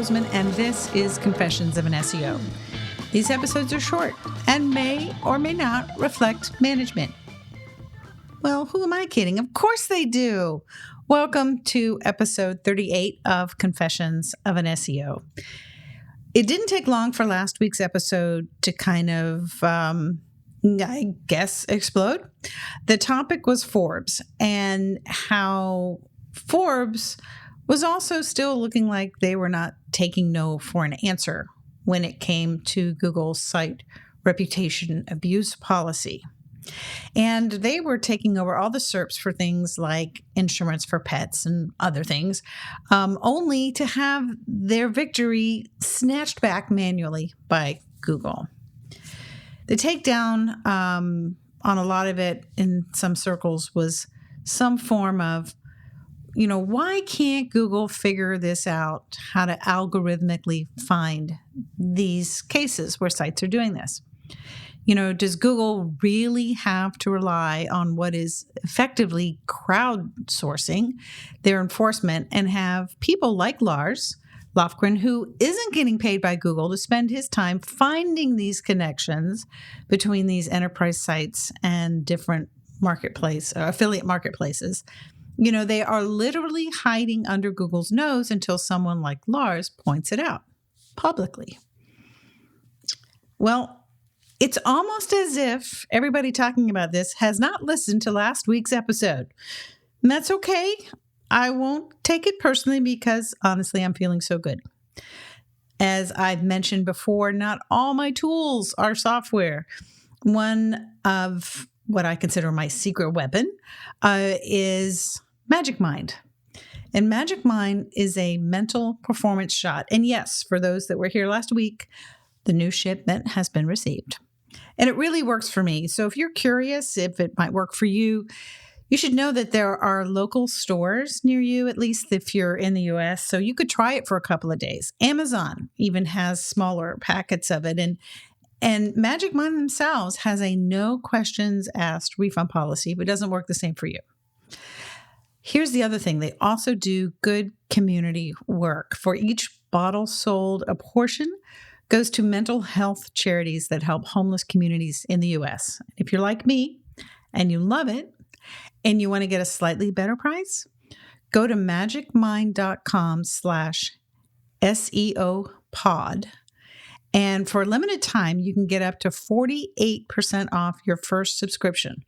Bozeman, and this is Confessions of an SEO. These episodes are short and may or may not reflect management. Well, who am I kidding? Of course they do. Welcome to episode 38 of Confessions of an SEO. It didn't take long for last week's episode to kind of, explode. The topic was Forbes and how Forbes was also still looking like they were not taking no for an answer when it came to Google's site reputation abuse policy. And they were taking over all the SERPs for things like insurance for pets and other things, only to have their victory snatched back manually by Google. The takedown on a lot of it in some circles was some form of, why can't Google figure this out, how to algorithmically find these cases where sites are doing this? Does Google really have to rely on what is effectively crowdsourcing their enforcement and have people like Lars Lofgren, who isn't getting paid by Google, to spend his time finding these connections between these enterprise sites and different affiliate marketplaces? They are literally hiding under Google's nose until someone like Lars points it out publicly. Well, it's almost as if everybody talking about this has not listened to last week's episode. And that's okay. I won't take it personally because, honestly, I'm feeling so good. As I've mentioned before, not all my tools are software. One of what I consider my secret weapon is Magic Mind. And Magic Mind is a mental performance shot. And yes, for those that were here last week, the new shipment has been received. And it really works for me. So if you're curious if it might work for you, you should know that there are local stores near you, at least if you're in the US. So you could try it for a couple of days. Amazon even has smaller packets of it. And Magic Mind themselves has a no questions asked refund policy, but it doesn't work the same for you. Here's the other thing. They also do good community work. For each bottle sold, a portion goes to mental health charities that help homeless communities in the U.S. If you're like me and you love it and you want to get a slightly better price, go to magicmind.com/SEO pod. And for a limited time, you can get up to 48% off your first subscription.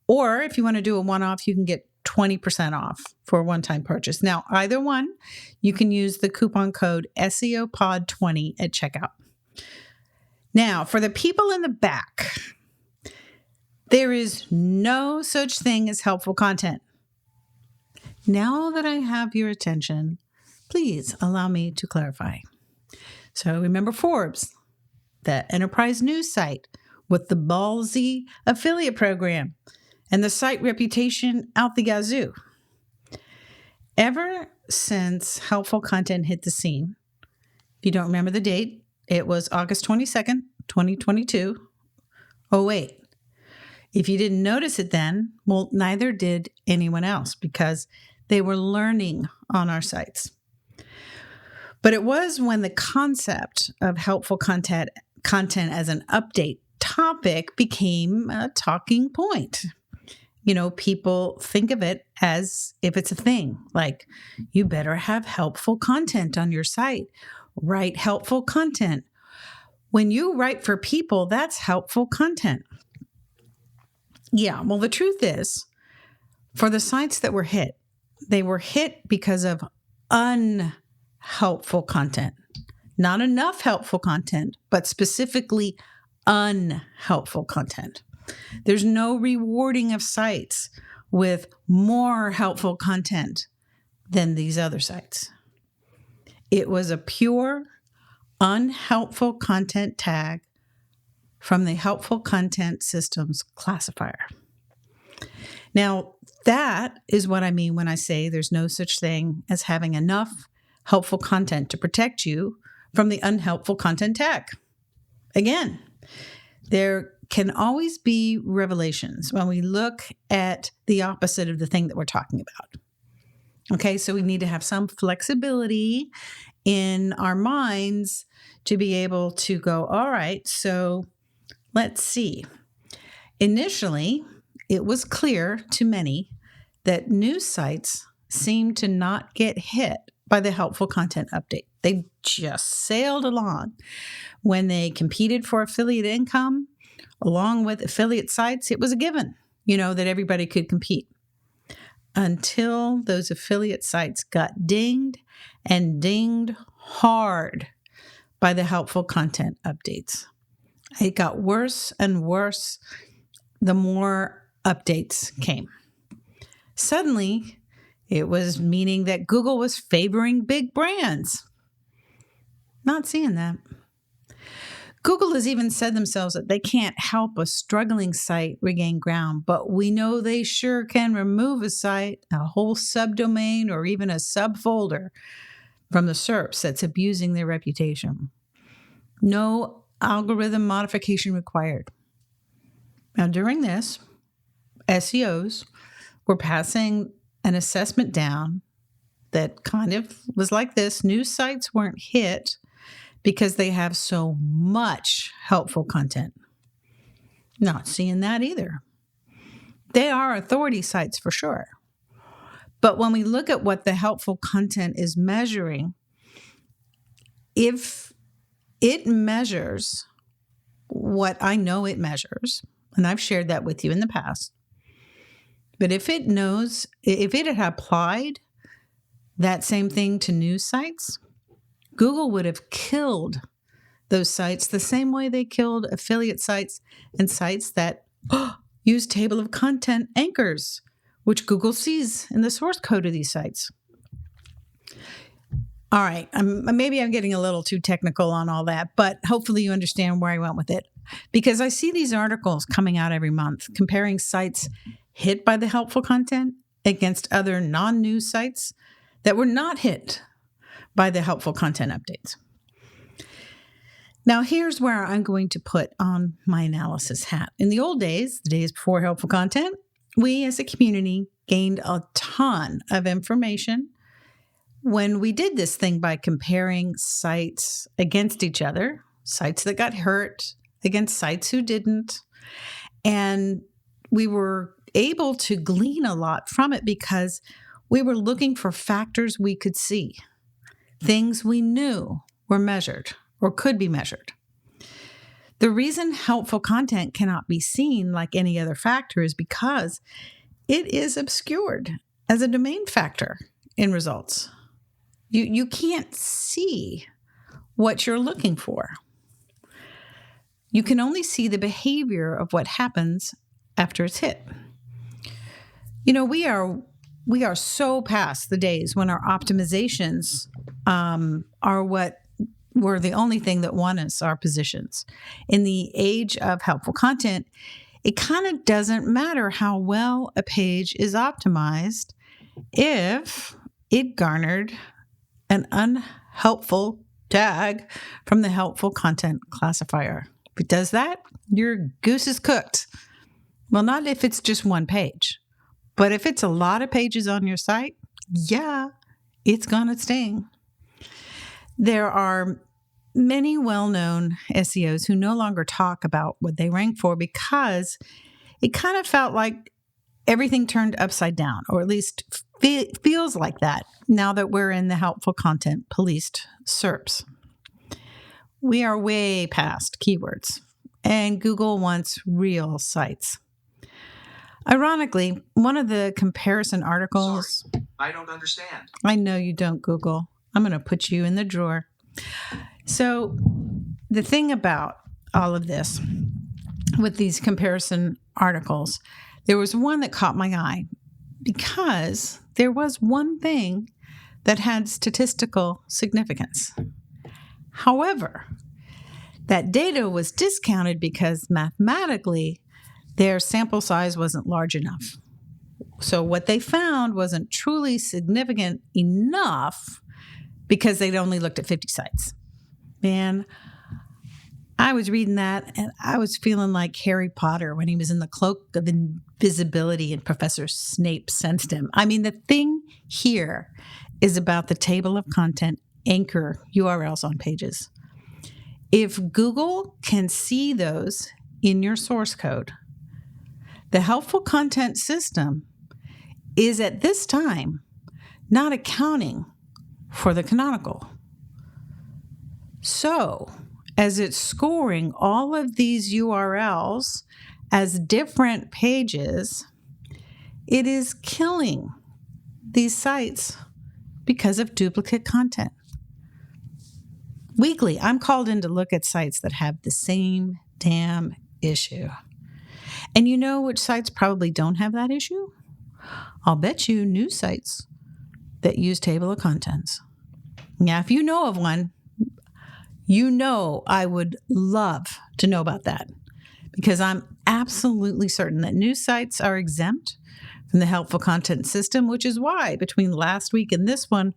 Or if you want to do a one-off, you can get 20% off for a one-time purchase. Now, either one, you can use the coupon code SEOPOD20 at checkout. Now, for the people in the back, there is no such thing as helpful content. Now that I have your attention, please allow me to clarify. So remember Forbes, the enterprise news site with the ballsy affiliate program and the site reputation out the yazoo. Ever since helpful content hit the scene, if you don't remember the date, it was August 22nd, 2022. Oh, wait. If you didn't notice it then, well, neither did anyone else because they were learning on our sites. But it was when the concept of helpful content as an update topic became a talking point. People think of it as if it's a thing, like you better have helpful content on your site. Write helpful content. When you write for people, that's helpful content. Yeah, well, the truth is, for the sites that were hit, they were hit because of unhelpful content. Not enough helpful content, but specifically unhelpful content. There's no rewarding of sites with more helpful content than these other sites. It was a pure, unhelpful content tag from the helpful content systems classifier. Now, that is what I mean when I say there's no such thing as having enough helpful content to protect you from the unhelpful content tag. Again, there can always be revelations when we look at the opposite of the thing that we're talking about. Okay, so we need to have some flexibility in our minds to be able to go, all right, so let's see. Initially, it was clear to many that news sites seemed to not get hit by the helpful content update. They just sailed along. When they competed for affiliate income, along with affiliate sites, it was a given, that everybody could compete. Until those affiliate sites got dinged and dinged hard by the helpful content updates. It got worse and worse the more updates came. Suddenly, it was meaning that Google was favoring big brands. Not seeing that. Google has even said themselves that they can't help a struggling site regain ground, but we know they sure can remove a site, a whole subdomain, or even a subfolder from the SERPs that's abusing their reputation. No algorithm modification required. Now, during this, SEOs were passing an assessment down that kind of was like this. News sites weren't hit because they have so much helpful content. Not seeing that either. They are authority sites for sure. But when we look at what the helpful content is measuring, if it measures what I know it measures, and I've shared that with you in the past, but if it had applied that same thing to news sites, Google would have killed those sites the same way they killed affiliate sites and sites that use table of content anchors, which Google sees in the source code of these sites. All right, maybe I'm getting a little too technical on all that, but hopefully you understand where I went with it. Because I see these articles coming out every month comparing sites hit by the helpful content against other non-news sites that were not hit by the helpful content updates. Now, here's where I'm going to put on my analysis hat. In the old days, the days before helpful content, we as a community gained a ton of information when we did this thing by comparing sites against each other, sites that got hurt against sites who didn't. And we were able to glean a lot from it because we were looking for factors we could see. Things we knew were measured or could be measured. The reason helpful content cannot be seen like any other factor is because it is obscured as a domain factor in results. You can't see what you're looking for. You can only see the behavior of what happens after it's hit. We are so past the days when our optimizations are what were the only thing that won us our positions. In the age of helpful content, it kind of doesn't matter how well a page is optimized if it garnered an unhelpful tag from the helpful content classifier. If it does that, your goose is cooked. Well, not if it's just one page. But if it's a lot of pages on your site, yeah, it's going to sting. There are many well-known SEOs who no longer talk about what they rank for because it kind of felt like everything turned upside down, or at least feels like that now that we're in the helpful content policed SERPs. We are way past keywords, and Google wants real sites. Ironically, one of the comparison articles... Sorry, I don't understand. I know you don't, Google. I'm going to put you in the drawer. So the thing about all of this, with these comparison articles, there was one that caught my eye because there was one thing that had statistical significance. However, that data was discounted because mathematically their sample size wasn't large enough. So what they found wasn't truly significant enough because they'd only looked at 50 sites. Man, I was reading that and I was feeling like Harry Potter when he was in the cloak of invisibility and Professor Snape sensed him. I mean, the thing here is about the table of content anchor URLs on pages. If Google can see those in your source code, the helpful content system is at this time not accounting for the canonical. So, as it's scoring all of these URLs as different pages, it is killing these sites because of duplicate content. Weekly, I'm called in to look at sites that have the same damn issue. And you know which sites probably don't have that issue? I'll bet you news sites that use table of contents. Now, if you know of one, you know I would love to know about that, because I'm absolutely certain that news sites are exempt from the helpful content system, which is why between last week and this one,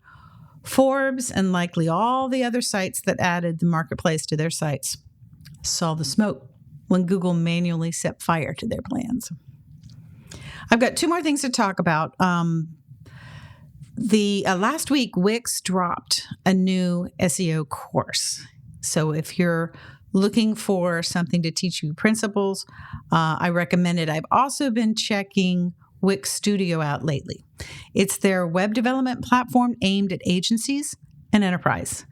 Forbes and likely all the other sites that added the marketplace to their sites saw the smoke when Google manually set fire to their plans. I've got two more things to talk about. Last week, Wix dropped a new SEO course. So if you're looking for something to teach you principles, I recommend it. I've also been checking Wix Studio out lately. It's their web development platform aimed at agencies and enterprise.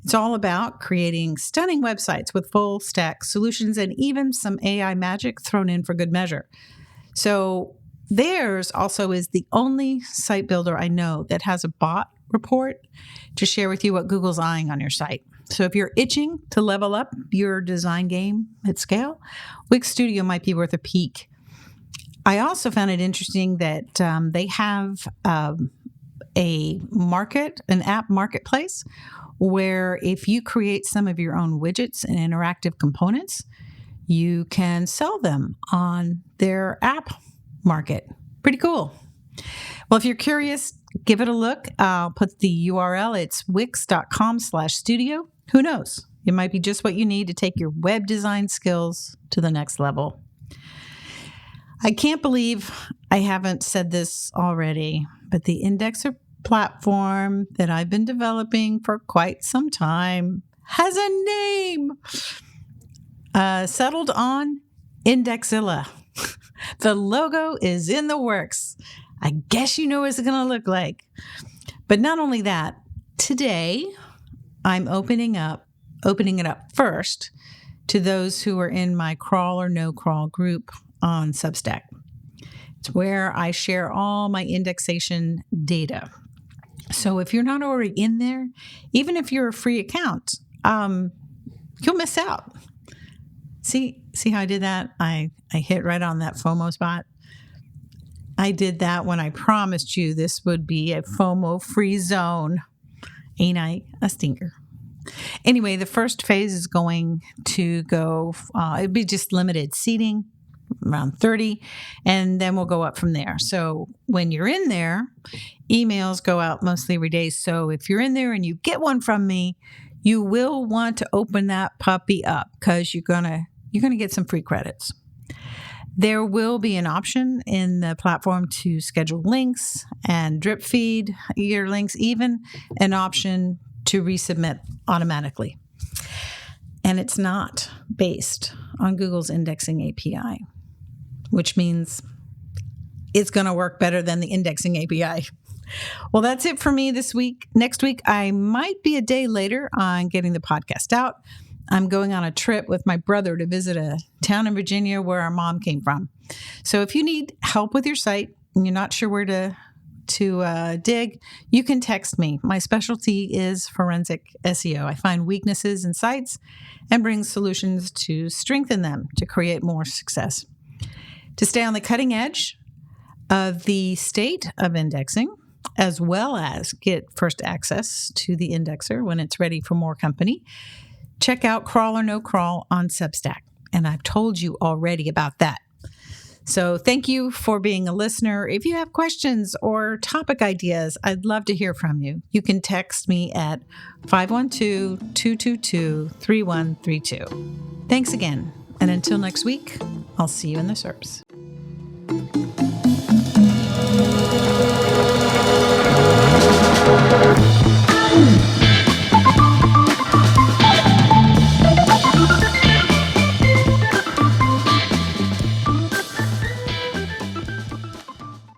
It's all about creating stunning websites with full stack solutions and even some AI magic thrown in for good measure. So theirs also is the only site builder I know that has a bot report to share with you what Google's eyeing on your site. So if you're itching to level up your design game at scale, Wix Studio might be worth a peek. I also found it interesting that they have an app marketplace, where if you create some of your own widgets and interactive components, you can sell them on their app market. Pretty cool. Well, if you're curious, give it a look. I'll put the URL. It's wix.com/studio. Who knows? It might be just what you need to take your web design skills to the next level. I can't believe I haven't said this already, but the indexer platform that I've been developing for quite some time has a name. Settled on Indexilla. The logo is in the works. I guess you know what it's going to look like. But not only that, today I'm opening it up first to those who are in my crawl or no crawl group on Substack. It's where I share all my indexation data. So if you're not already in there, even if you're a free account, you'll miss out. See how I did that? I hit right on that FOMO spot. I did that when I promised you this would be a FOMO-free zone. Ain't I a stinker? Anyway, the first phase is going to go, it'd be just limited seating, around 30, and then we'll go up from there. So when you're in there, emails go out mostly every day. So if you're in there and you get one from me, you will want to open that puppy up, because you're gonna get some free credits. There will be an option in the platform to schedule links and drip feed your links, even an option to resubmit automatically. And it's not based on Google's indexing API, which means it's going to work better than the indexing API. Well, that's it for me this week. Next week, I might be a day later on getting the podcast out. I'm going on a trip with my brother to visit a town in Virginia where our mom came from. So if you need help with your site and you're not sure where to dig, you can text me. My specialty is forensic SEO. I find weaknesses in sites and bring solutions to strengthen them to create more success. To stay on the cutting edge of the state of indexing, as well as get first access to the indexer when it's ready for more company, check out Crawl or No Crawl on Substack. And I've told you already about that. So thank you for being a listener. If you have questions or topic ideas, I'd love to hear from you. You can text me at 512-222-3132. Thanks again. And until next week, I'll see you in the SERPs.